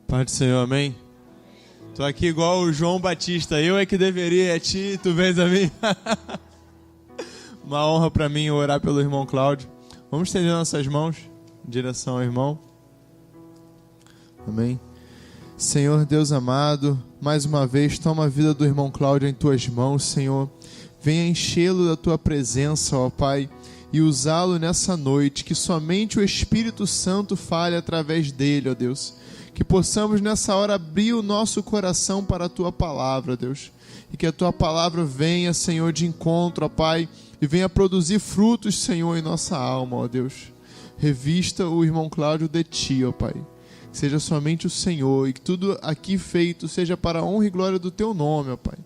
Pai do Senhor, amém? Tô aqui igual o João Batista, eu é que deveria, é ti, tu vens a mim. Uma honra para mim orar pelo irmão Cláudio. Vamos estender nossas mãos em direção ao irmão. Amém. Senhor Deus amado, mais uma vez toma a vida do irmão Cláudio em tuas mãos, Senhor. Venha enchê-lo da tua presença, ó Pai, e usá-lo nessa noite, que somente o Espírito Santo fale através dele, ó Deus. Que possamos nessa hora abrir o nosso coração para a tua palavra, Deus. E que a tua palavra venha, Senhor, de encontro, ó Pai, e venha produzir frutos, Senhor, em nossa alma, ó Deus. Revista o irmão Cláudio de ti, ó Pai. Que seja somente o Senhor e que tudo aqui feito seja para a honra e glória do teu nome, ó Pai.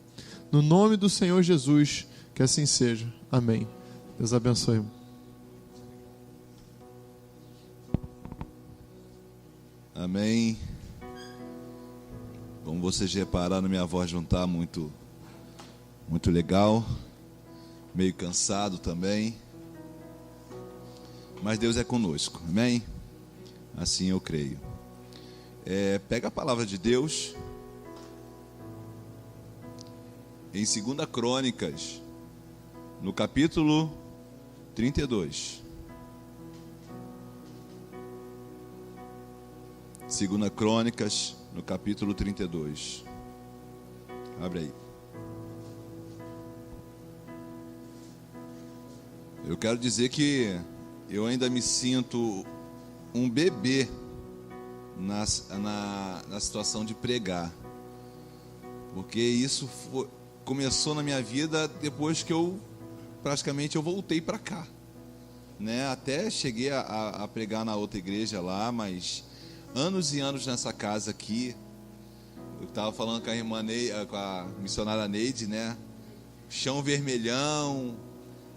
No nome do Senhor Jesus, que assim seja. Amém. Deus abençoe, irmão. Amém. Como vocês repararam, minha voz não está muito legal. Meio cansado também. Mas Deus é conosco. Amém? Assim eu creio. Pega a palavra de Deus em 2 Crônicas, no capítulo 32. 2 Crônicas, no capítulo 32. Abre aí. Eu quero dizer que eu ainda me sinto um bebê na situação de pregar. Porque isso começou na minha vida depois que eu voltei para cá, né? Até cheguei a pregar na outra igreja lá, mas anos e anos nessa casa aqui. Eu estava falando com a irmã com a missionária Neide, né? Chão vermelhão,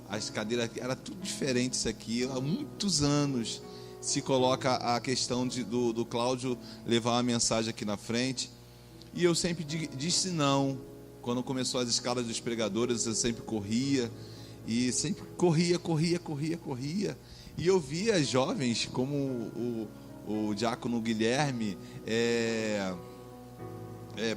as cadeiras, era tudo diferente isso aqui. Há muitos anos se coloca a questão do Cláudio levar uma mensagem aqui na frente. E eu sempre disse não. Quando começou as escalas dos pregadores, eu sempre corria. E sempre corria. E eu via jovens como o diácono Guilherme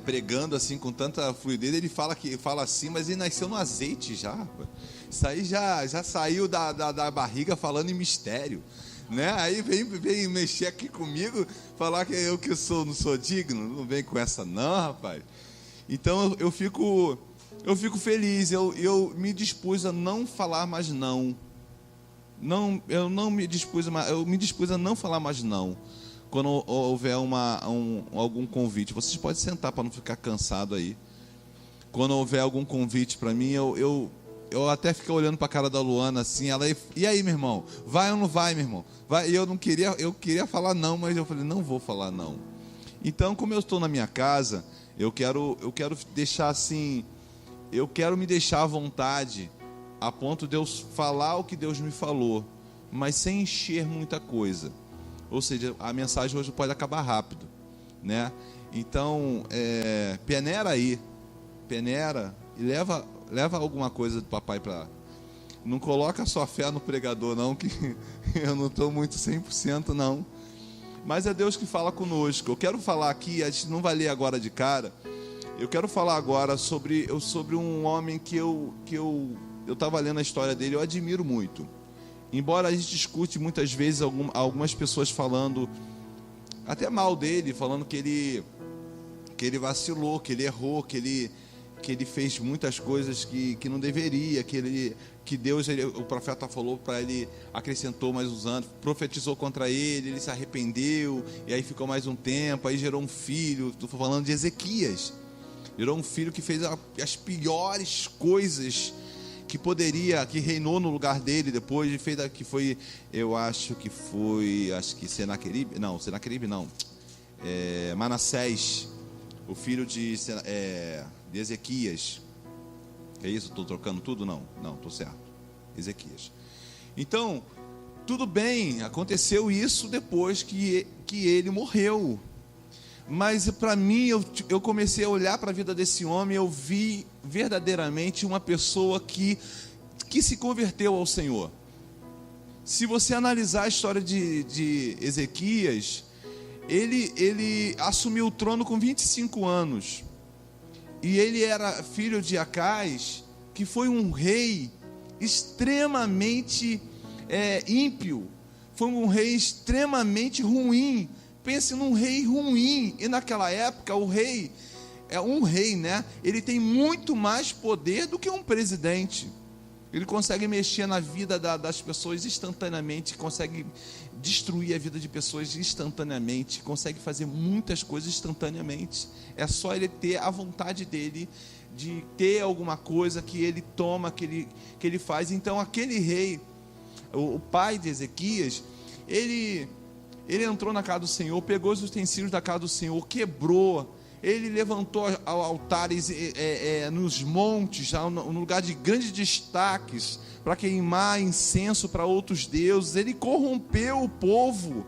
pregando assim com tanta fluidez. Ele fala assim, mas ele nasceu no azeite já, rapaz. Isso aí já saiu da barriga falando em mistério, né? Aí vem mexer aqui comigo, falar que eu que não sou digno. Não vem com essa não, rapaz. Então eu fico feliz. Eu me dispus a não falar mais não. Eu me dispus a não falar mais não. Quando houver algum convite, vocês podem sentar para não ficar cansado aí. Quando houver algum convite para mim, eu até fico olhando para a cara da Luana assim, ela, e aí, meu irmão, vai ou não vai, meu irmão? Vai. E eu queria falar não, mas eu falei, não vou falar não. Então, como eu estou na minha casa, eu quero deixar assim, eu quero me deixar à vontade, a ponto de eu falar o que Deus me falou, mas sem encher muita coisa. Ou seja, a mensagem hoje pode acabar rápido, né? Então, peneira aí, e leva alguma coisa do papai para... Não coloca sua fé no pregador não, que eu não estou muito 100% não. Mas é Deus que fala conosco. Eu quero falar aqui, a gente não vai ler agora de cara. Eu quero falar agora sobre um homem que eu estava lendo a história dele, eu admiro muito. Embora a gente discute muitas vezes algumas pessoas falando até mal dele, falando que ele vacilou, que ele errou, que ele fez muitas coisas que não deveria, que Deus, o profeta falou para ele, acrescentou mais uns anos, profetizou contra ele se arrependeu, e aí ficou mais um tempo, aí gerou um filho. Estou falando de Ezequias. Gerou um filho que fez as piores coisas que reinou no lugar dele depois, Manassés, o filho de Ezequias. É isso? Estou trocando tudo? Não, estou certo. Ezequias. Então, tudo bem, aconteceu isso depois que ele morreu. Mas para mim, eu comecei a olhar para a vida desse homem, eu vi verdadeiramente uma pessoa que se converteu ao Senhor. Se você analisar a história de Ezequias, ele assumiu o trono com 25 anos. E ele era filho de Acais, que foi um rei extremamente ímpio. Foi um rei extremamente ruim. Pense num rei ruim. E naquela época, o rei, né? Ele tem muito mais poder do que um presidente. Ele consegue mexer na vida das pessoas instantaneamente, consegue destruir a vida de pessoas instantaneamente, consegue fazer muitas coisas instantaneamente. É só ele ter a vontade dele de ter alguma coisa que ele toma, que ele faz. Então aquele rei, o pai de Ezequias, ele entrou na casa do Senhor, pegou os utensílios da casa do Senhor, quebrou. Ele levantou altares nos montes, no lugar de grandes destaques, para queimar incenso para outros deuses. Ele corrompeu o povo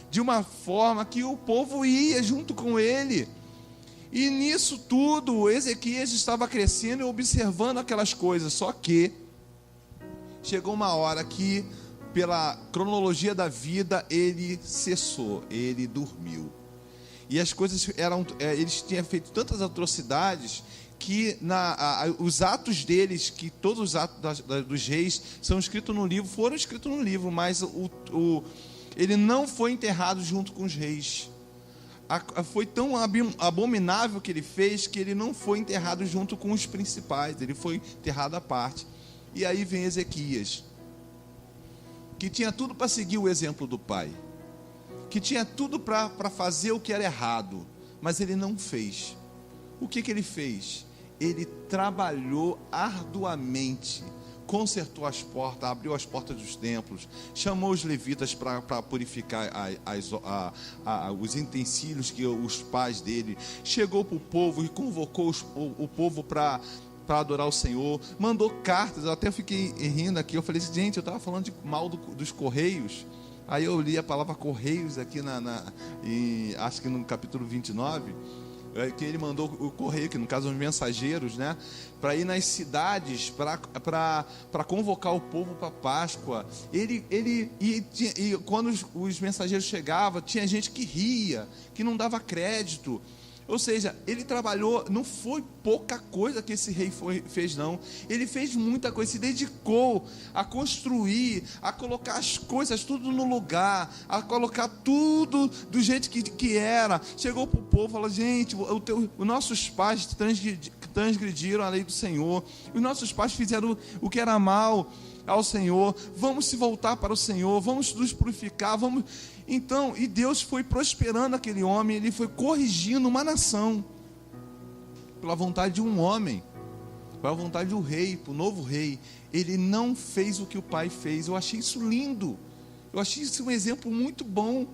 de uma forma que o povo ia junto com ele. E nisso tudo, Ezequias estava crescendo e observando aquelas coisas. Só que chegou uma hora que, pela cronologia da vida, ele cessou, ele dormiu. E as coisas eles tinham feito tantas atrocidades que os atos deles, que todos os atos dos reis são escritos no livro, foram escritos no livro, mas ele não foi enterrado junto com os reis. Foi tão abominável que ele fez, que ele não foi enterrado junto com os principais, ele foi enterrado à parte. E aí vem Ezequias, que tinha tudo para seguir o exemplo do pai, que tinha tudo para fazer o que era errado, mas ele não fez. O que ele fez? Ele trabalhou arduamente, consertou as portas, abriu as portas dos templos, chamou os levitas para purificar os utensílios que os pais dele, chegou para o povo e convocou o povo para adorar o Senhor, mandou cartas. Eu até fiquei rindo aqui, eu falei, gente, eu estava falando mal dos correios. Aí eu li a palavra correios aqui, acho que no capítulo 29, que ele mandou o correio, que no caso os mensageiros, né, para ir nas cidades, para convocar o povo para a Páscoa. E quando os mensageiros chegavam, tinha gente que ria, que não dava crédito. Ou seja, ele trabalhou, não foi pouca coisa que esse rei fez, não. Ele fez muita coisa, se dedicou a construir, a colocar as coisas tudo no lugar, a colocar tudo do jeito que era. Chegou para o povo e falou, gente, os nossos pais transgrediram a lei do Senhor, os nossos pais fizeram o que era mal ao Senhor, vamos se voltar para o Senhor, vamos nos purificar, vamos... Então, e Deus foi prosperando aquele homem, ele foi corrigindo uma nação, pela vontade de um homem, pela vontade do rei, para o novo rei. Ele não fez o que o pai fez. Eu achei isso lindo, eu achei isso um exemplo muito bom,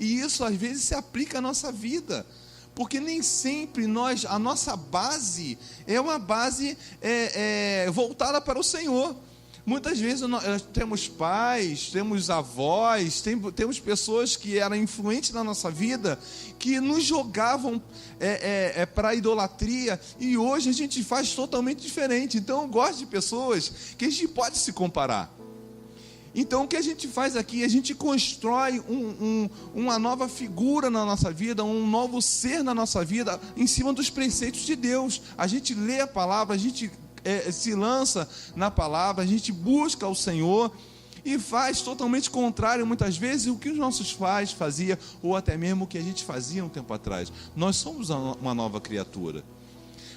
e isso às vezes se aplica à nossa vida, porque nem sempre a nossa base é uma base voltada para o Senhor. Muitas vezes nós temos pais, temos avós, temos pessoas que eram influentes na nossa vida, que nos jogavam para a idolatria, e hoje a gente faz totalmente diferente. Então eu gosto de pessoas que a gente pode se comparar. Então o que a gente faz aqui? A gente constrói uma nova figura na nossa vida, um novo ser na nossa vida, em cima dos preceitos de Deus. A gente lê a palavra, a gente se lança na palavra, a gente busca o Senhor e faz totalmente contrário, muitas vezes, o que os nossos pais faziam, ou até mesmo o que a gente fazia um tempo atrás. Nós somos uma nova criatura.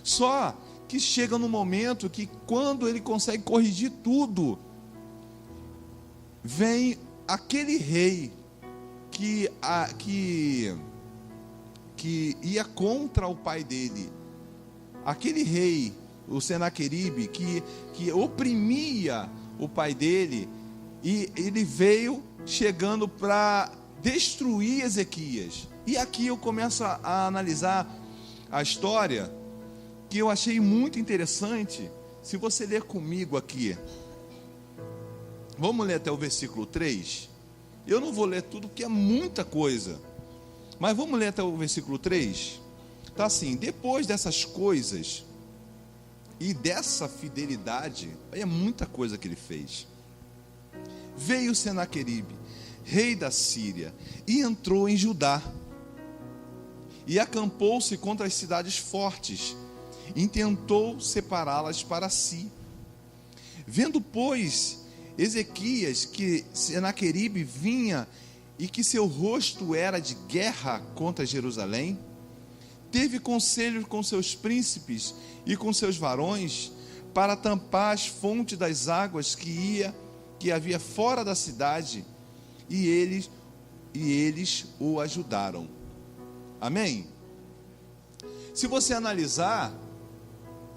Só que chega no momento que, quando ele consegue corrigir tudo, vem aquele rei que ia contra o pai dele, aquele rei, o Senaqueribe, que oprimia o pai dele, e ele veio chegando para destruir Ezequias. E aqui eu começo a analisar a história, que eu achei muito interessante. Se você ler comigo aqui, vamos ler até o versículo 3. Eu não vou ler tudo, porque é muita coisa, mas vamos ler até o versículo 3. Está assim: depois dessas coisas e dessa fidelidade, é muita coisa que ele fez, veio Senaqueribe, rei da Síria, e entrou em Judá, e acampou-se contra as cidades fortes, e tentou separá-las para si. Vendo, pois, Ezequias que Senaqueribe vinha e que seu rosto era de guerra contra Jerusalém, teve conselho com seus príncipes e com seus varões para tampar as fontes das águas que havia fora da cidade, e eles o ajudaram. Amém? Se você analisar,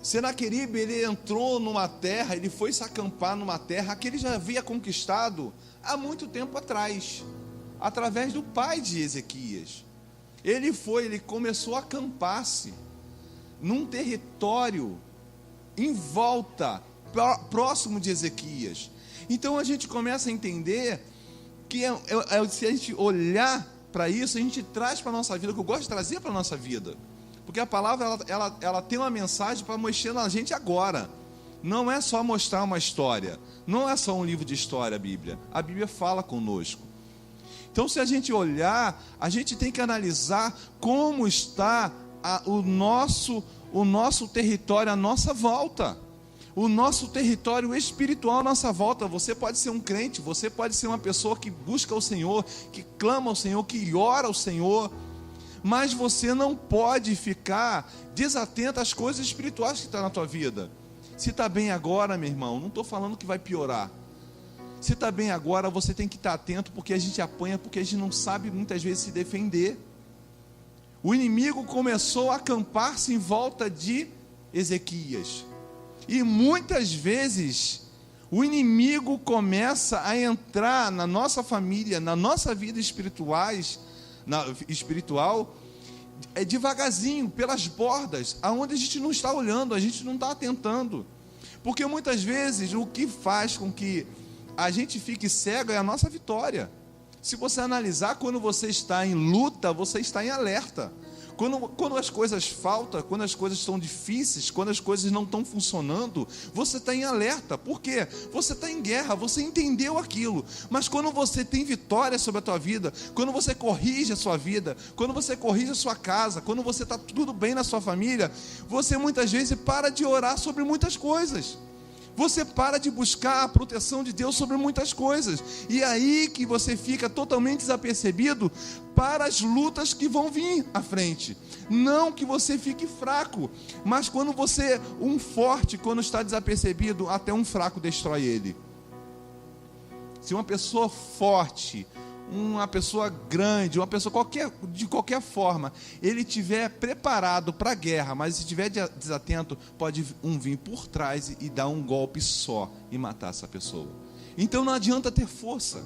Senaqueribe, ele entrou numa terra, ele foi se acampar numa terra que ele já havia conquistado há muito tempo atrás, através do pai de Ezequias. Ele começou a acampar-se num território em volta, próximo de Ezequias. Então a gente começa a entender que se a gente olhar para isso, a gente traz para a nossa vida, que eu gosto de trazer para a nossa vida. Porque a palavra, ela tem uma mensagem para mexer na gente agora. Não é só mostrar uma história. Não é só um livro de história, a Bíblia. A Bíblia fala conosco. Então, se a gente olhar, a gente tem que analisar como está o nosso território à nossa volta. O nosso território espiritual à nossa volta. Você pode ser um crente, você pode ser uma pessoa que busca o Senhor, que clama ao Senhor, que ora ao Senhor. Mas você não pode ficar desatento às coisas espirituais que estão na tua vida. Se está bem agora, meu irmão, não estou falando que vai piorar. Se está bem agora, você tem que estar atento, porque a gente apanha, porque a gente não sabe muitas vezes se defender. O inimigo começou a acampar-se em volta de Ezequias. E muitas vezes o inimigo começa a entrar na nossa família, na nossa vida espiritual, devagarzinho, pelas bordas, aonde a gente não está olhando, a gente não está atentando. Porque muitas vezes o que faz com que a gente fique cego é a nossa vitória. Se você analisar, quando você está em luta, você está em alerta. Quando as coisas faltam, quando as coisas estão difíceis, quando as coisas não estão funcionando, você está em alerta. Por quê? Você está em guerra, você entendeu aquilo. Mas quando você tem vitória sobre a tua vida, quando você corrige a sua vida, quando você corrige a sua casa, quando você está tudo bem na sua família, você muitas vezes para de orar sobre muitas coisas. Você para de buscar a proteção de Deus sobre muitas coisas. E aí que você fica totalmente desapercebido para as lutas que vão vir à frente. Não que você fique fraco, mas quando um forte, quando está desapercebido, até um fraco destrói ele. Se uma pessoa forte, uma pessoa grande, uma pessoa de qualquer forma, ele estiver preparado para a guerra, mas se estiver desatento, pode vir por trás e dar um golpe só e matar essa pessoa. Então não adianta ter força,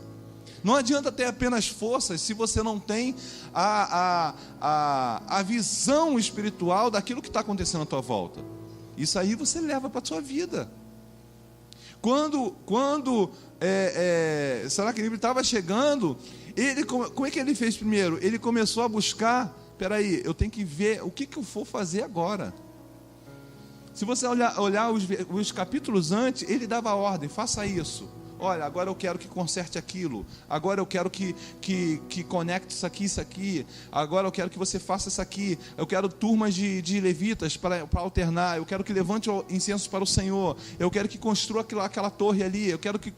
não adianta ter apenas forças se você não tem a visão espiritual daquilo que está acontecendo à tua volta. Isso aí você leva para a sua vida. Quando Senaqueribe estava chegando, como é que ele fez primeiro? Ele começou a buscar, peraí, eu tenho que ver o que eu vou fazer agora. Se você olhar os capítulos antes, ele dava a ordem, faça isso. Olha, agora eu quero que conserte aquilo. Agora eu quero que conecte isso aqui. Agora eu quero que você faça isso aqui. Eu quero turmas de levitas para alternar. Eu quero que levante incensos para o Senhor. Eu quero que construa aquela torre ali. Eu quero que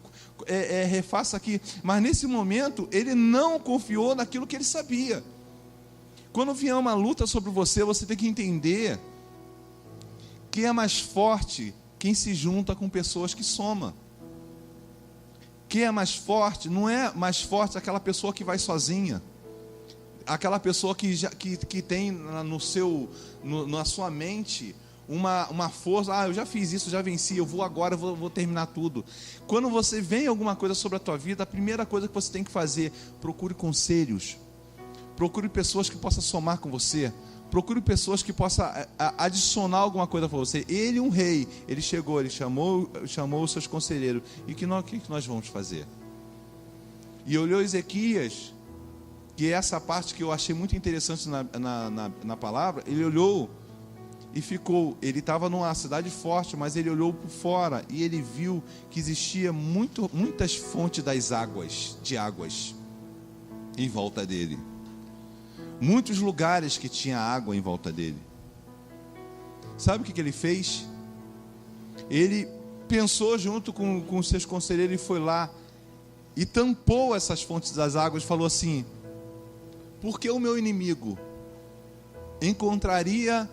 refaça aqui. Mas nesse momento, ele não confiou naquilo que ele sabia. Quando vier uma luta sobre você, você tem que entender que é mais forte quem se junta com pessoas que somam. Quem é mais forte, não é mais forte aquela pessoa que vai sozinha, aquela pessoa que tem na sua mente uma força. Eu já fiz isso, já venci, eu vou agora, vou terminar tudo. Quando você vem alguma coisa sobre a tua vida, a primeira coisa que você tem que fazer, procure conselhos, procure pessoas que possam somar com você, procure pessoas que possam adicionar alguma coisa para você. Ele, um rei, ele chegou, ele chamou os seus conselheiros. E o que nós vamos fazer? E olhou Ezequias, que é essa parte que eu achei muito interessante na palavra. Ele olhou e ficou. Ele estava numa cidade forte, mas ele olhou por fora e ele viu que existia muitas fontes de águas. em volta dele. Muitos lugares que tinha água em volta dele. Sabe o que ele fez? Ele pensou junto com os seus conselheiros e foi lá e tampou essas fontes das águas e falou assim: porque o meu inimigo encontraria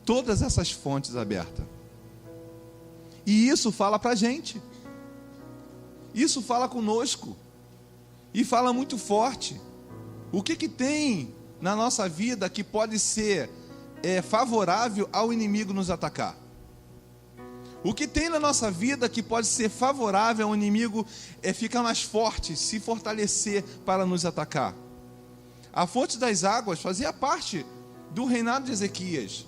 todas essas fontes abertas. E isso fala para a gente. Isso fala conosco. E fala muito forte. O que tem na nossa vida que pode ser favorável ao inimigo nos atacar? O que tem na nossa vida que pode ser favorável ao inimigo ficar mais forte, se fortalecer para nos atacar? A fonte das águas fazia parte do reinado de Ezequias.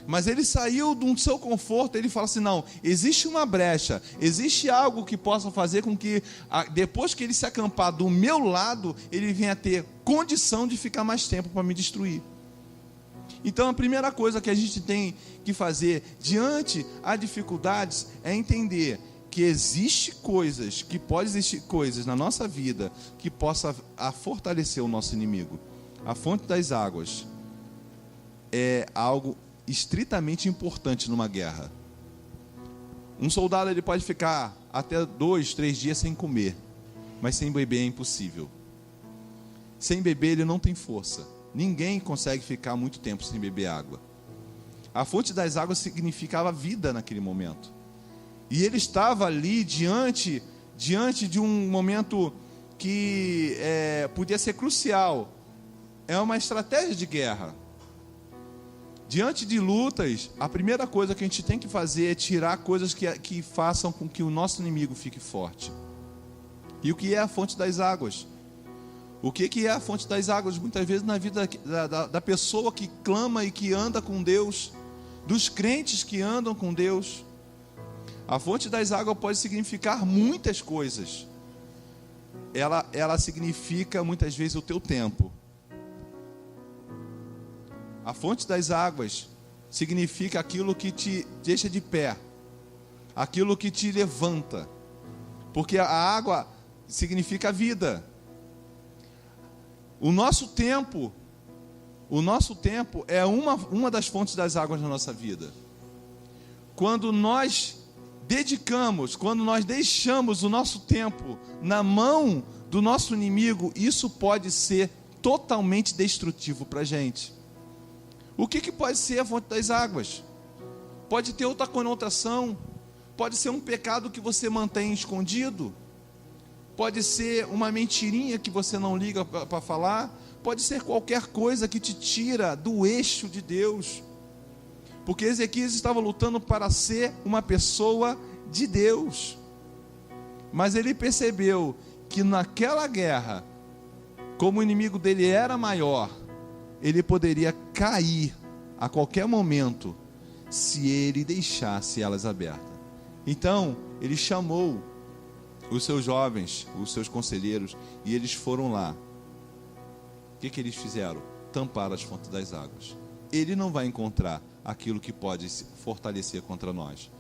Mas ele saiu do seu conforto, ele fala assim: não, existe uma brecha, existe algo que possa fazer com que, depois que ele se acampar do meu lado, ele venha ter condição de ficar mais tempo para me destruir. Então a primeira coisa que a gente tem que fazer diante a dificuldades é entender que existe coisas, que pode existir coisas na nossa vida que possa fortalecer o nosso inimigo. A fonte das águas é algo estritamente importante numa guerra. Um soldado ele pode ficar até 2, 3 dias sem comer, mas sem beber é impossível. Sem beber ele não tem força. Ninguém consegue ficar muito tempo sem beber água. A fonte das águas significava vida naquele momento. E ele estava ali diante de um momento que podia ser crucial. É uma estratégia de guerra. Diante de lutas, a primeira coisa que a gente tem que fazer é tirar coisas que façam com que o nosso inimigo fique forte. E o que é a fonte das águas? O que é a fonte das águas? Muitas vezes na vida da pessoa que clama e que anda com Deus, dos crentes que andam com Deus. A fonte das águas pode significar muitas coisas. Ela significa muitas vezes o teu tempo. A fonte das águas significa aquilo que te deixa de pé, aquilo que te levanta, porque a água significa vida. O nosso tempo é uma das fontes das águas na nossa vida. Quando nós deixamos o nosso tempo na mão do nosso inimigo, isso pode ser totalmente destrutivo para a gente. O que pode ser a fonte das águas? Pode ter outra conotação, pode ser um pecado que você mantém escondido, pode ser uma mentirinha que você não liga para falar, pode ser qualquer coisa que te tira do eixo de Deus, porque Ezequias estava lutando para ser uma pessoa de Deus, mas ele percebeu que naquela guerra, como o inimigo dele era maior, ele poderia cair a qualquer momento se ele deixasse elas abertas. Então, ele chamou os seus jovens, os seus conselheiros, e eles foram lá. O que eles fizeram? Tamparam as fontes das águas. Ele não vai encontrar aquilo que pode se fortalecer contra nós.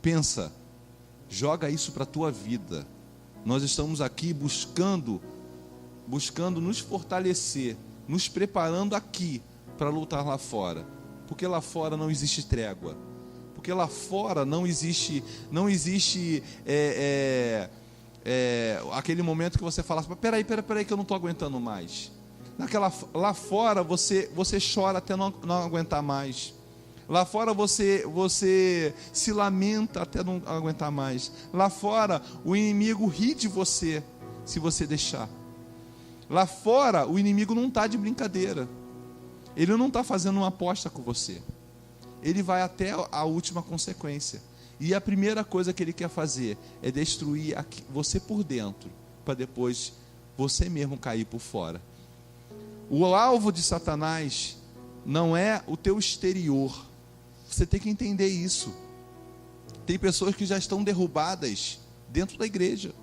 Pensa, joga isso para a tua vida. Nós estamos aqui buscando nos fortalecer, nos preparando aqui para lutar lá fora, porque lá fora não existe trégua, porque lá fora não existe aquele momento que você fala assim, peraí que eu não estou aguentando mais. Lá fora você chora até não aguentar mais. Lá fora você se lamenta até não aguentar mais. Lá fora o inimigo ri de você se você deixar. Lá fora, o inimigo não está de brincadeira. Ele não está fazendo uma aposta com você. Ele vai até a última consequência. E a primeira coisa que ele quer fazer é destruir você por dentro, para depois você mesmo cair por fora. O alvo de Satanás não é o teu exterior. Você tem que entender isso. Tem pessoas que já estão derrubadas dentro da igreja.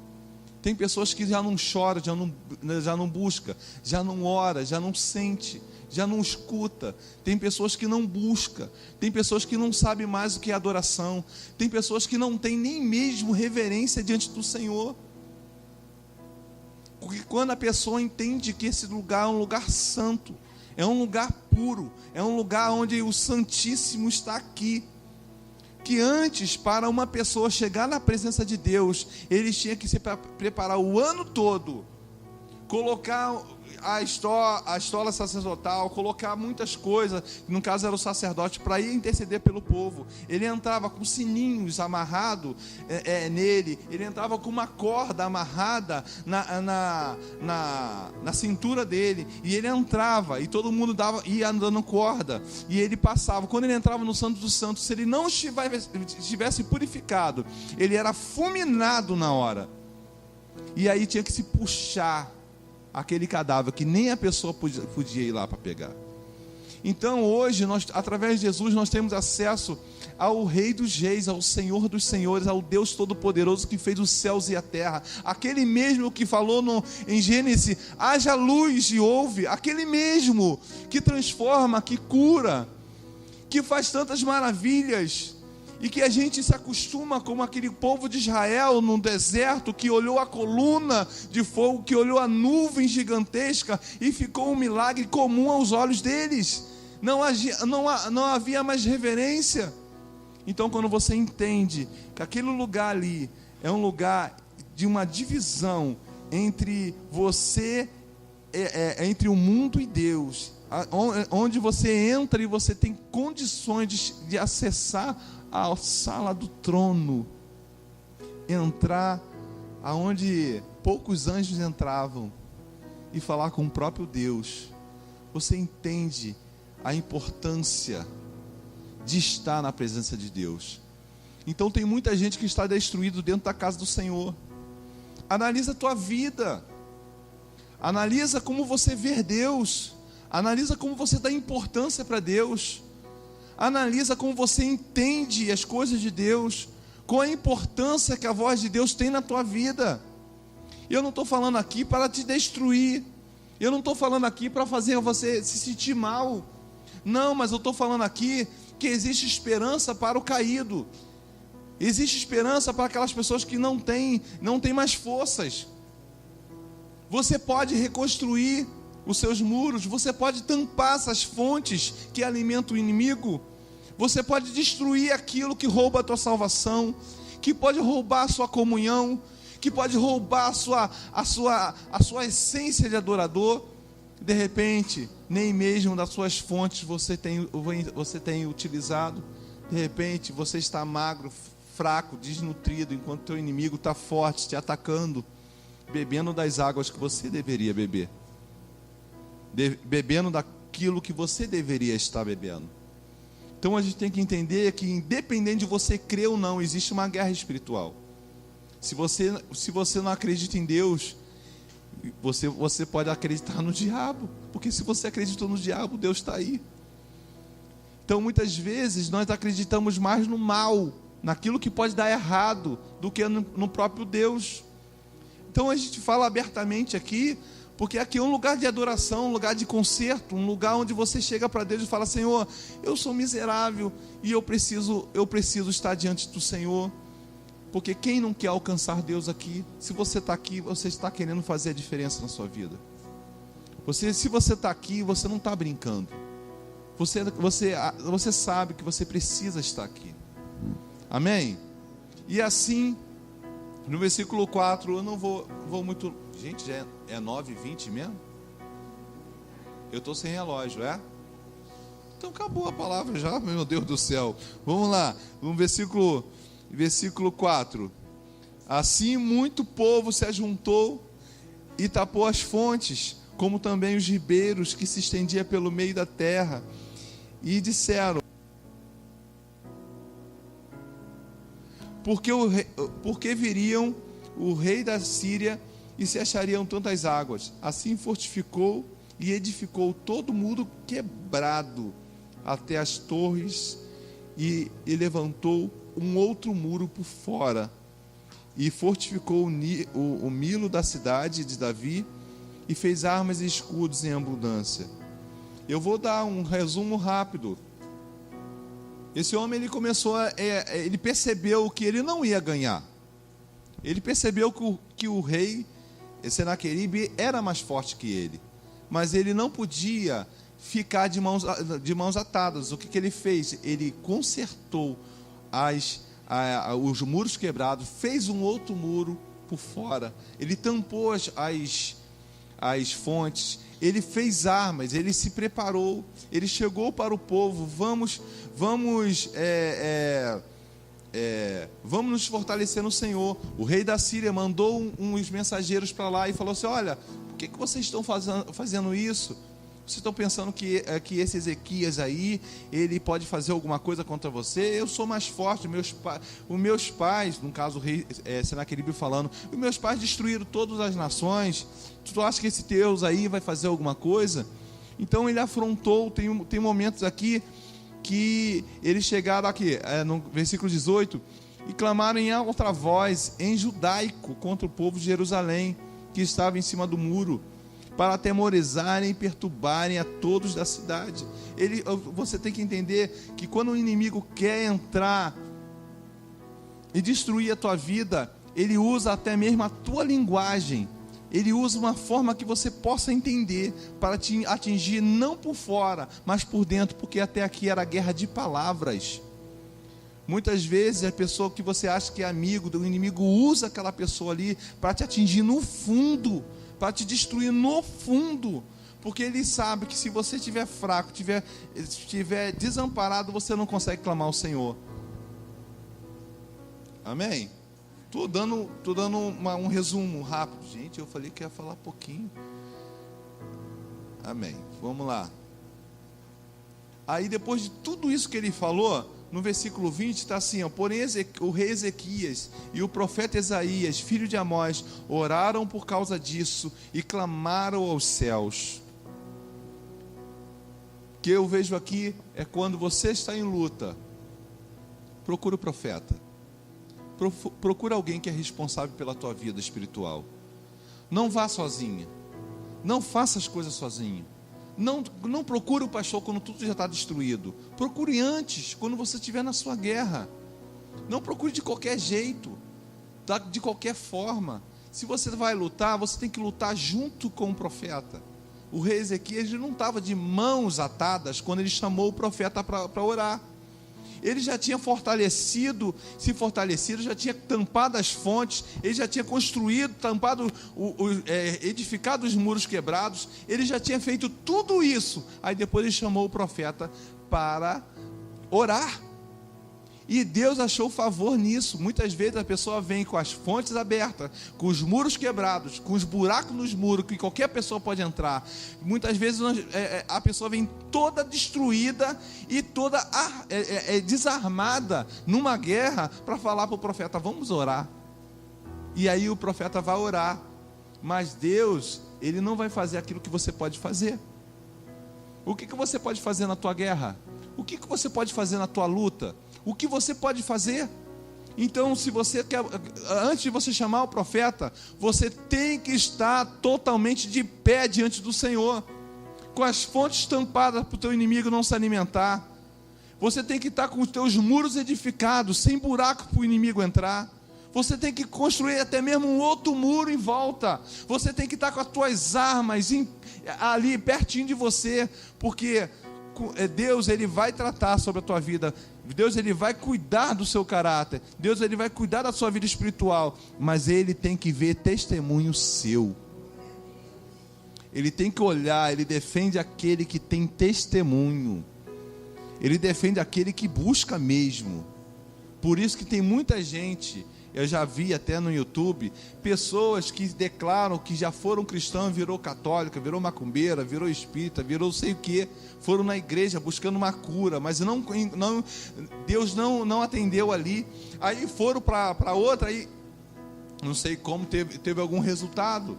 Tem pessoas que já não choram, já não busca, já não ora, já não sente, já não escuta. Tem pessoas que não buscam, tem pessoas que não sabem mais o que é adoração, tem pessoas que não têm nem mesmo reverência diante do Senhor. Porque quando a pessoa entende que esse lugar é um lugar santo, é um lugar puro, é um lugar onde o Santíssimo está aqui. Que antes, para uma pessoa chegar na presença de Deus, eles tinham que se preparar o ano todo, colocar a estola sacerdotal, colocar muitas coisas, no caso era o sacerdote, para ir interceder pelo povo. Ele entrava com sininhos amarrados nele, ele entrava com uma corda amarrada na cintura dele, e ele entrava, e todo mundo ia andando corda, e ele passava. Quando ele entrava no Santo dos Santos, se ele não estivesse purificado, ele era fulminado na hora, e aí tinha que se puxar aquele cadáver que nem a pessoa podia ir lá para pegar. Então hoje, através de Jesus, nós temos acesso ao Rei dos Reis, ao Senhor dos Senhores, ao Deus Todo-Poderoso que fez os céus e a terra, aquele mesmo que falou em Gênesis, haja luz e houve, aquele mesmo que transforma, que cura, que faz tantas maravilhas, e que a gente se acostuma como aquele povo de Israel no deserto, que olhou a coluna de fogo, que olhou a nuvem gigantesca, e ficou um milagre comum aos olhos deles. Não havia mais reverência. Então, quando você entende que aquele lugar ali é um lugar de uma divisão entre você, entre o mundo e Deus, onde você entra e você tem condições de acessar a sala do trono, entrar aonde poucos anjos entravam e falar com o próprio Deus. Você entende a importância de estar na presença de Deus. Então tem muita gente que está destruído dentro da casa do Senhor. Analisa a tua vida, analisa como você vê Deus, analisa como você dá importância para Deus, analisa como você entende as coisas de Deus, qual a importância que a voz de Deus tem na tua vida. Eu não estou falando aqui para te destruir, eu não estou falando aqui para fazer você se sentir mal, não, mas eu estou falando aqui que existe esperança para o caído, existe esperança para aquelas pessoas que não têm mais forças. Você pode reconstruir os seus muros, você pode tampar essas fontes que alimentam o inimigo, você pode destruir aquilo que rouba a tua salvação, que pode roubar a sua comunhão, que pode roubar a sua essência de adorador. De repente, nem mesmo das suas fontes você tem utilizado. De repente, você está magro, fraco, desnutrido, enquanto teu inimigo está forte, te atacando, bebendo das águas que você deveria beber, bebendo daquilo que você deveria estar bebendo. Então a gente tem que entender que, independente de você crer ou não, existe uma guerra espiritual. Se você não acredita em Deus, você pode acreditar no diabo, porque se você acreditou no diabo, Deus está aí. Então muitas vezes nós acreditamos mais no mal, naquilo que pode dar errado, do que no próprio Deus. Então a gente fala abertamente aqui, porque aqui é um lugar de adoração, um lugar de conserto, um lugar onde você chega para Deus e fala: Senhor, eu sou miserável e eu preciso estar diante do Senhor. Porque quem não quer alcançar Deus aqui? Se você está aqui, você está querendo fazer a diferença na sua vida. Se você está aqui, você não está brincando. Você sabe que você precisa estar aqui. Amém? E assim, no versículo 4, eu não vou muito... Gente, já é 9h20 mesmo? Eu estou sem relógio, é? Então acabou a palavra já, meu Deus do céu. Vamos lá, no versículo 4. Assim muito povo se ajuntou e tapou as fontes, como também os ribeiros que se estendiam pelo meio da terra, e disseram: porque viriam o rei da Síria e se achariam tantas águas. Assim fortificou e edificou todo o muro quebrado até as torres, e levantou um outro muro por fora, e fortificou o Milo da cidade de Davi, e fez armas e escudos em abundância. Eu vou dar um resumo rápido. Esse homem, ele percebeu que ele não ia ganhar. Ele percebeu que o rei Senaqueribe era mais forte que ele, mas ele não podia ficar de mãos atadas. O que ele fez? Ele consertou os muros quebrados, fez um outro muro por fora, ele tampou as fontes, ele fez armas, ele se preparou, ele chegou para o povo: vamos nos fortalecer no Senhor. O rei da Síria mandou uns mensageiros para lá e falou assim: olha, por que vocês estão fazendo isso? Vocês estão pensando que esse Ezequias aí, ele pode fazer alguma coisa contra você? Eu sou mais forte. Os meus pais, no caso o rei Senaqueribe falando, os meus pais destruíram todas as nações. Tu acha que esse Deus aí vai fazer alguma coisa? Então ele afrontou. Tem momentos aqui que eles chegaram aqui, no versículo 18, e clamaram em alta voz, em judaico, contra o povo de Jerusalém, que estava em cima do muro, para atemorizarem e perturbarem a todos da cidade. Você tem que entender que quando o inimigo quer entrar e destruir a tua vida, ele usa até mesmo a tua linguagem. Ele usa uma forma que você possa entender, para te atingir não por fora, mas por dentro, porque até aqui era guerra de palavras. Muitas vezes a pessoa que você acha que é amigo, o inimigo usa aquela pessoa ali para te atingir no fundo, para te destruir no fundo, porque ele sabe que se você estiver fraco, estiver desamparado, você não consegue clamar ao Senhor. Amém? Estou dando um resumo rápido. Gente, eu falei que ia falar pouquinho. Amém, vamos lá. Aí depois de tudo isso que ele falou, no versículo 20 está assim, porém o rei Ezequias e o profeta Isaías, filho de Amós, oraram por causa disso e clamaram aos céus. O que eu vejo aqui é quando você está em luta, procura o profeta, procura alguém que é responsável pela tua vida espiritual. Não vá sozinha, não faça as coisas sozinho. Não procure o pastor quando tudo já está destruído. Procure antes, quando você estiver na sua guerra. Não procure de qualquer jeito, de qualquer forma. Se você vai lutar, você tem que lutar junto com o profeta. O rei Ezequias não estava de mãos atadas quando ele chamou o profeta para orar. Ele já tinha se fortalecido, já tinha tampado as fontes, ele já tinha construído, edificado os muros quebrados, ele já tinha feito tudo isso. Aí depois ele chamou o profeta para orar. E Deus achou favor nisso. Muitas vezes a pessoa vem com as fontes abertas, com os muros quebrados, com os buracos nos muros, que qualquer pessoa pode entrar. Muitas vezes a pessoa vem toda destruída e toda desarmada numa guerra para falar para o profeta: vamos orar. E aí o profeta vai orar. Mas Deus, Ele não vai fazer aquilo que você pode fazer. O que você pode fazer na tua guerra? O que você pode fazer na tua luta? O que você pode fazer? Então, se você quer, antes de você chamar o profeta, você tem que estar totalmente de pé diante do Senhor, com as fontes tampadas para o teu inimigo não se alimentar. Você tem que estar com os teus muros edificados, sem buraco para o inimigo entrar. Você tem que construir até mesmo um outro muro em volta. Você tem que estar com as tuas armas ali pertinho de você, porque Deus, Ele vai tratar sobre a tua vida. Deus, Ele vai cuidar do seu caráter. Deus, Ele vai cuidar da sua vida espiritual. Mas Ele tem que ver testemunho seu. Ele tem que olhar. Ele defende aquele que tem testemunho. Ele defende aquele que busca mesmo. Por isso que tem muita gente, eu já vi até no YouTube, pessoas que declaram que já foram cristãos, virou católica, virou macumbeira, virou espírita, virou sei o que, foram na igreja buscando uma cura, mas Deus não atendeu ali. Aí foram para outra, aí não sei como teve algum resultado.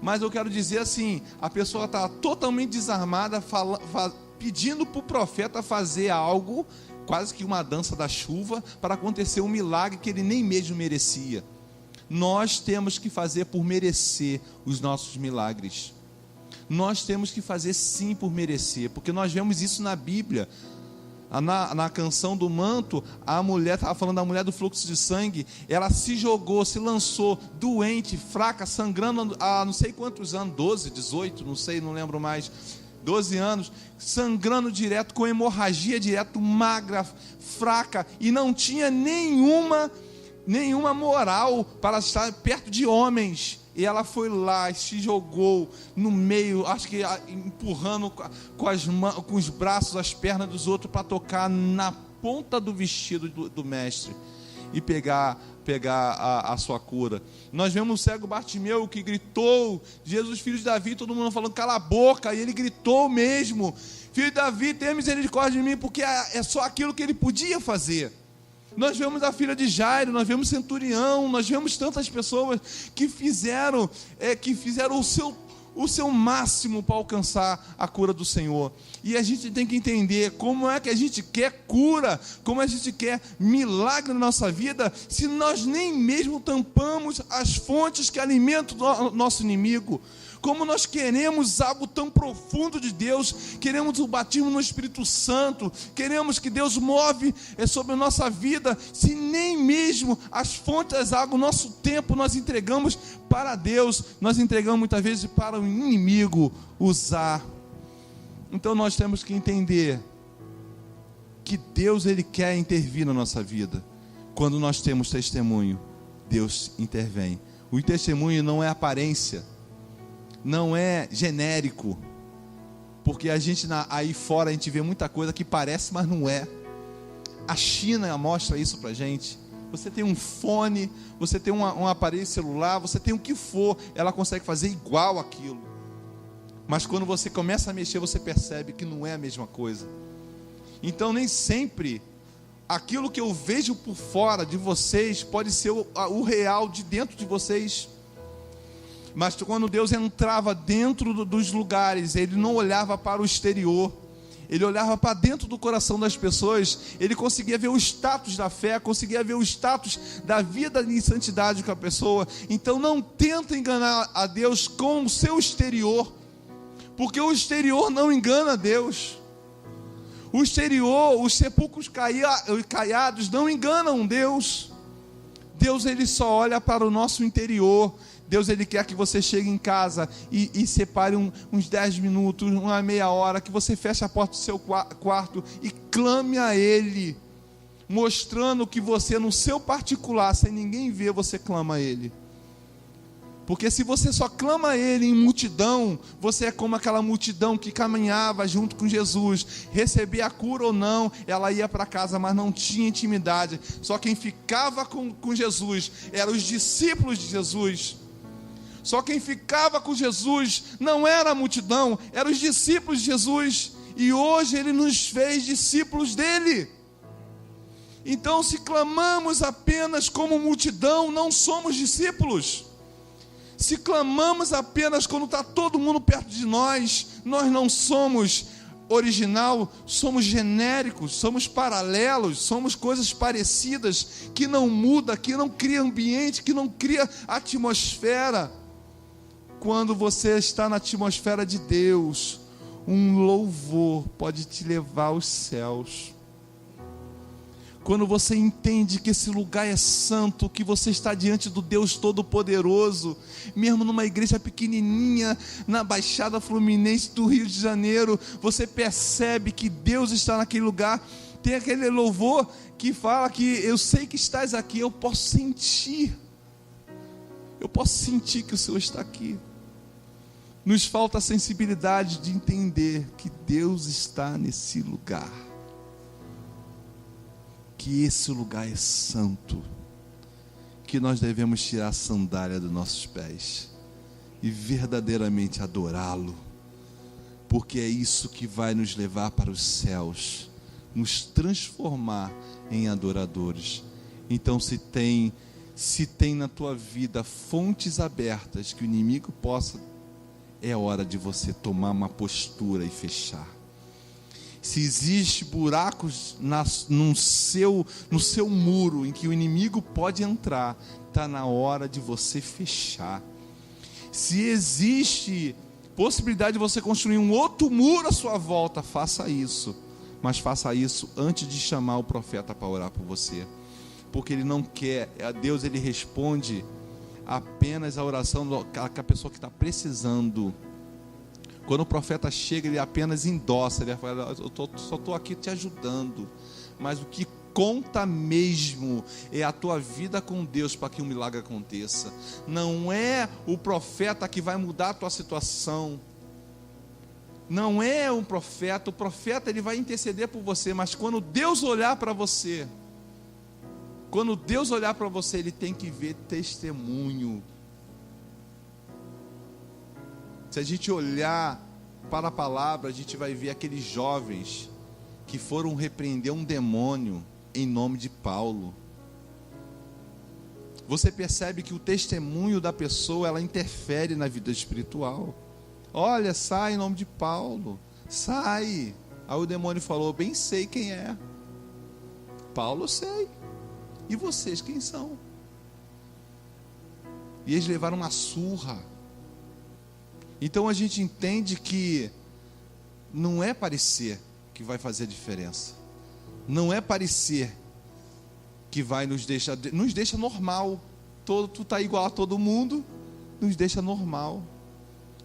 Mas eu quero dizer assim, a pessoa está totalmente desarmada, pedindo para o profeta fazer algo, quase que uma dança da chuva, para acontecer um milagre que ele nem mesmo merecia. Nós temos que fazer por merecer os nossos milagres. Nós temos que fazer sim por merecer, porque nós vemos isso na Bíblia. Na canção do manto, a mulher, estava falando da mulher do fluxo de sangue, ela se jogou, se lançou, doente, fraca, sangrando há não sei quantos anos, 12, 18, não sei, não lembro mais, 12 anos, sangrando direto, com hemorragia direto, magra, fraca, e não tinha nenhuma moral para estar perto de homens. E ela foi lá e se jogou no meio, acho que empurrando com os braços, as pernas dos outros, para tocar na ponta do vestido do mestre e pegar a sua cura. Nós vemos o cego Bartimeu que gritou: Jesus, filho de Davi, todo mundo falando cala a boca, e ele gritou mesmo: filho de Davi, tenha misericórdia de mim, porque é só aquilo que ele podia fazer. Nós vemos a filha de Jairo, nós vemos Centurião, nós vemos tantas pessoas que fizeram o seu máximo para alcançar a cura do Senhor. E a gente tem que entender como é que a gente quer cura, como a gente quer milagre na nossa vida, se nós nem mesmo tampamos as fontes que alimentam o nosso inimigo. Como nós queremos algo tão profundo de Deus, queremos o batismo no Espírito Santo, queremos que Deus move sobre a nossa vida, se nem mesmo as fontes das águas, o nosso tempo nós entregamos para Deus, nós entregamos muitas vezes para o inimigo usar. Então nós temos que entender que Deus, Ele quer intervir na nossa vida. Quando nós temos testemunho, Deus intervém. O testemunho não é aparência, não é genérico, porque a gente aí fora a gente vê muita coisa que parece, mas não é. A China mostra isso pra gente. Você tem um fone, você tem um aparelho celular, você tem o que for, ela consegue fazer igual aquilo. Mas quando você começa a mexer, você percebe que não é a mesma coisa. Então nem sempre aquilo que eu vejo por fora de vocês pode ser o real de dentro de vocês. Mas quando Deus entrava dentro dos lugares, Ele não olhava para o exterior, Ele olhava para dentro do coração das pessoas. Ele conseguia ver o status da fé, conseguia ver o status da vida em santidade com a pessoa. Então não tenta enganar a Deus com o seu exterior, porque o exterior não engana a Deus. O exterior, os sepulcros caiados não enganam Deus. Deus, Ele só olha para o nosso interior. Deus, Ele quer que você chegue em casa e separe uns 10 minutos, uma meia hora, que você feche a porta do seu quarto e clame a Ele, mostrando que você, no seu particular, sem ninguém ver, você clama a Ele. Porque se você só clama a Ele em multidão, você é como aquela multidão que caminhava junto com Jesus, recebia a cura ou não, ela ia para casa, mas não tinha intimidade. Só quem ficava com Jesus eram os discípulos de Jesus. Só quem ficava com Jesus não era a multidão, eram os discípulos de Jesus. E hoje Ele nos fez discípulos dEle. Então, se clamamos apenas como multidão, não somos discípulos. Se clamamos apenas quando está todo mundo perto de nós, nós não somos original, somos genéricos, somos paralelos, somos coisas parecidas, que não muda, que não cria ambiente, que não cria atmosfera. Quando você está na atmosfera de Deus, um louvor pode te levar aos céus. Quando você entende que esse lugar é santo, que você está diante do Deus Todo-Poderoso, mesmo numa igreja pequenininha, na Baixada Fluminense do Rio de Janeiro, você percebe que Deus está naquele lugar. Tem aquele louvor que fala que eu sei que estás aqui, eu posso sentir que o Senhor está aqui. Nos falta a sensibilidade de entender que Deus está nesse lugar, que esse lugar é santo, que nós devemos tirar a sandália dos nossos pés e verdadeiramente adorá-lo, porque é isso que vai nos levar para os céus, nos transformar em adoradores. Então, se tem na tua vida fontes abertas que o inimigo possa, é hora de você tomar uma postura e fechar. Se existe buracos no seu muro em que o inimigo pode entrar, está na hora de você fechar. Se existe possibilidade de você construir um outro muro à sua volta, faça isso, mas faça isso antes de chamar o profeta para orar por você, porque ele não quer, a Deus ele responde apenas a oração da pessoa que está precisando. Quando o profeta chega, ele apenas endossa, ele fala, só estou aqui te ajudando, mas o que conta mesmo é a tua vida com Deus para que um milagre aconteça. Não é o profeta que vai mudar a tua situação, não é um profeta, o profeta ele vai interceder por você, mas quando Deus olhar para você, ele tem que ver testemunho. Se a gente olhar para a palavra, a gente vai ver aqueles jovens que foram repreender um demônio em nome de Paulo. Você percebe que o testemunho da pessoa, ela interfere na vida espiritual. Olha, sai em nome de Paulo, sai. Aí o demônio falou, bem sei quem é. Paulo eu sei. E vocês quem são? E eles levaram uma surra. Então a gente entende que não é parecer que vai fazer diferença. Não é parecer que vai nos deixa normal. Tu tá igual a todo mundo, nos deixa normal.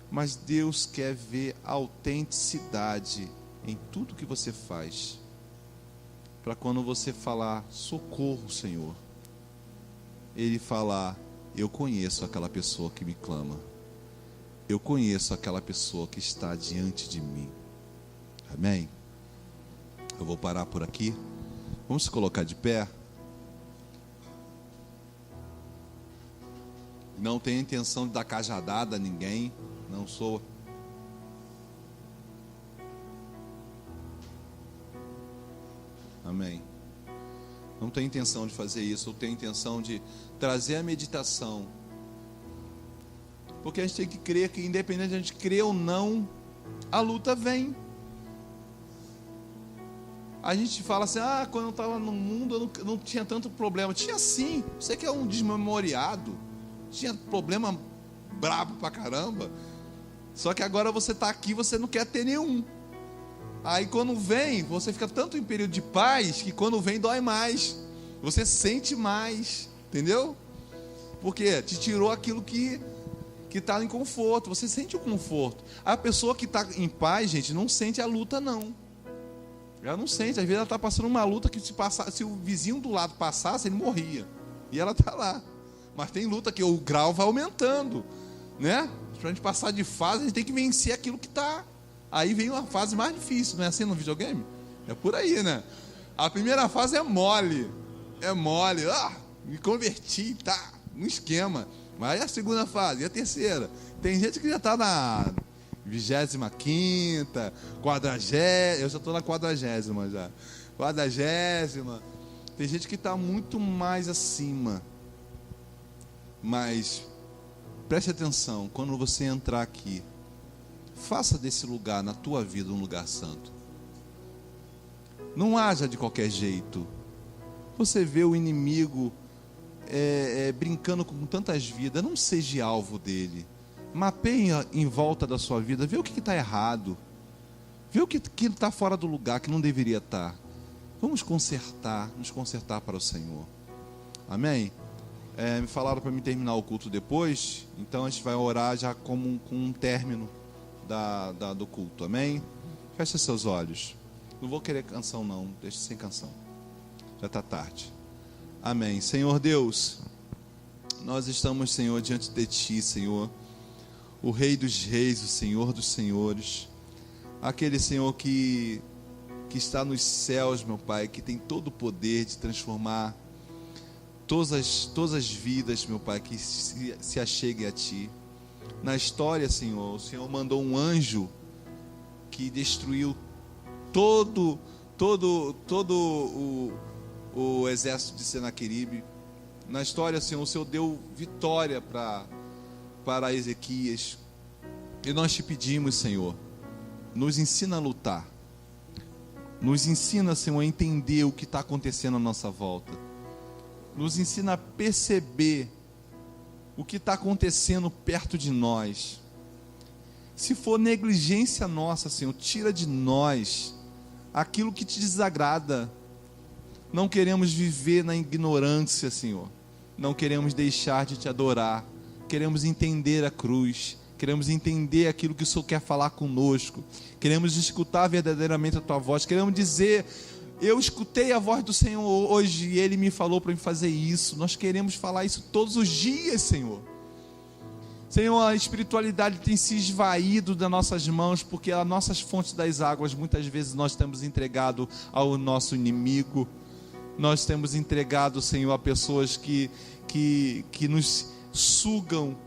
Mas Deus quer ver autenticidade em tudo que você faz. Para quando você falar, socorro, Senhor, Ele falar, eu conheço aquela pessoa que me clama. Eu conheço aquela pessoa que está diante de mim. Amém? Eu vou parar por aqui. Vamos se colocar de pé. Não tenho intenção de dar cajadada a ninguém. Não sou. Amém. Não tenho intenção de fazer isso. Eu tenho intenção de trazer a meditação. Porque a gente tem que crer que, independente de a gente crer ou não, a luta vem. A gente fala assim, quando eu estava no mundo eu não tinha tanto problema. Tinha sim, você que é um desmemoriado. Tinha problema brabo pra caramba. Só que agora você está aqui, você não quer ter nenhum. Aí quando vem, você fica tanto em período de paz, que quando vem dói mais. Você sente mais, entendeu? Porque te tirou aquilo que está em conforto, você sente o conforto. A pessoa que está em paz, gente, não sente a luta não. Ela não sente, às vezes ela está passando uma luta que se o vizinho do lado passasse, ele morria. E ela está lá. Mas tem luta que o grau vai aumentando, né? Para a gente passar de fase, a gente tem que vencer aquilo que está. Aí vem uma fase mais difícil, não é assim no videogame? É por aí, né? A primeira fase é mole. Me converti, tá, no esquema. Mas é a segunda fase, e a terceira? Tem gente que já está na 25ª, 40ª, eu já estou na 40ª já. 40ª. Tem gente que está muito mais acima. Mas preste atenção, quando você entrar aqui, faça desse lugar, na tua vida, um lugar santo. Não haja de qualquer jeito. Você vê o inimigo brincando com tantas vidas, não seja alvo dele. Mapeie em volta da sua vida, vê o que está errado, vê o que está fora do lugar, que não deveria estar. Vamos nos consertar para o Senhor. Amém? Me falaram para mim terminar o culto depois, então a gente vai orar já com um término do culto. Amém? Feche seus olhos. Não vou querer canção não, deixe sem canção, já está tarde. Amém. Senhor Deus, nós estamos, Senhor, diante de Ti, Senhor, o Rei dos Reis, o Senhor dos Senhores, aquele Senhor que está nos céus, meu Pai, que tem todo o poder de transformar todas as vidas, meu Pai, que se acheguem a Ti. Na história, Senhor, o Senhor mandou um anjo que destruiu todo o exército de Senaqueribe. Na história, Senhor, o Senhor deu vitória para Ezequias. E nós te pedimos, Senhor, nos ensina a lutar. Nos ensina, Senhor, a entender o que está acontecendo à nossa volta. Nos ensina a perceber o que está acontecendo perto de nós. Se for negligência nossa, Senhor, tira de nós aquilo que te desagrada. Não queremos viver na ignorância, Senhor. Não queremos deixar de te adorar. Queremos entender a cruz. Queremos entender aquilo que o Senhor quer falar conosco. Queremos escutar verdadeiramente a tua voz. Queremos dizer: eu escutei a voz do Senhor hoje e Ele me falou para me fazer isso. Nós queremos falar isso todos os dias, Senhor. Senhor, a espiritualidade tem se esvaído das nossas mãos, porque as nossas fontes das águas, muitas vezes nós temos entregado ao nosso inimigo. Nós temos entregado, Senhor, a pessoas que nos sugam.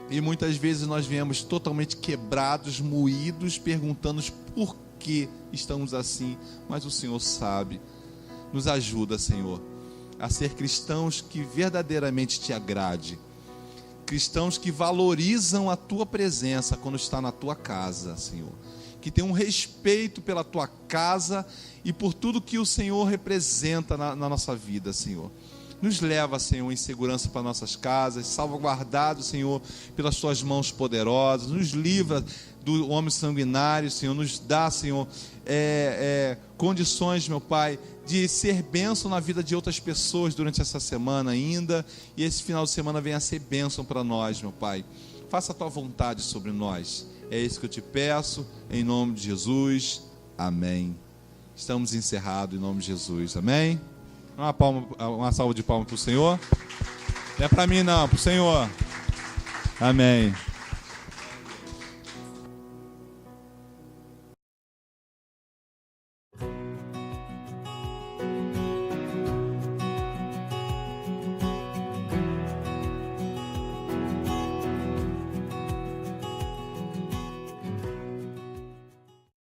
E muitas vezes nós viemos totalmente quebrados, moídos, perguntando por que estamos assim. Mas o Senhor sabe. Nos ajuda, Senhor, a ser cristãos que verdadeiramente te agrade. Cristãos que valorizam a tua presença quando está na tua casa, Senhor. Que tem um respeito pela tua casa e por tudo que o Senhor representa na nossa vida, Senhor. Nos leva, Senhor, em segurança para nossas casas, salvaguardado, Senhor, pelas tuas mãos poderosas. Nos livra do homem sanguinário, Senhor. Nos dá, Senhor, condições, meu Pai, de ser bênção na vida de outras pessoas durante essa semana ainda. E esse final de semana venha a ser bênção para nós, meu Pai. Faça a tua vontade sobre nós. É isso que eu te peço, em nome de Jesus. Amém. Estamos encerrados em nome de Jesus. Amém. Uma salva de palmas para o Senhor. Não é para mim não, para o Senhor. Amém.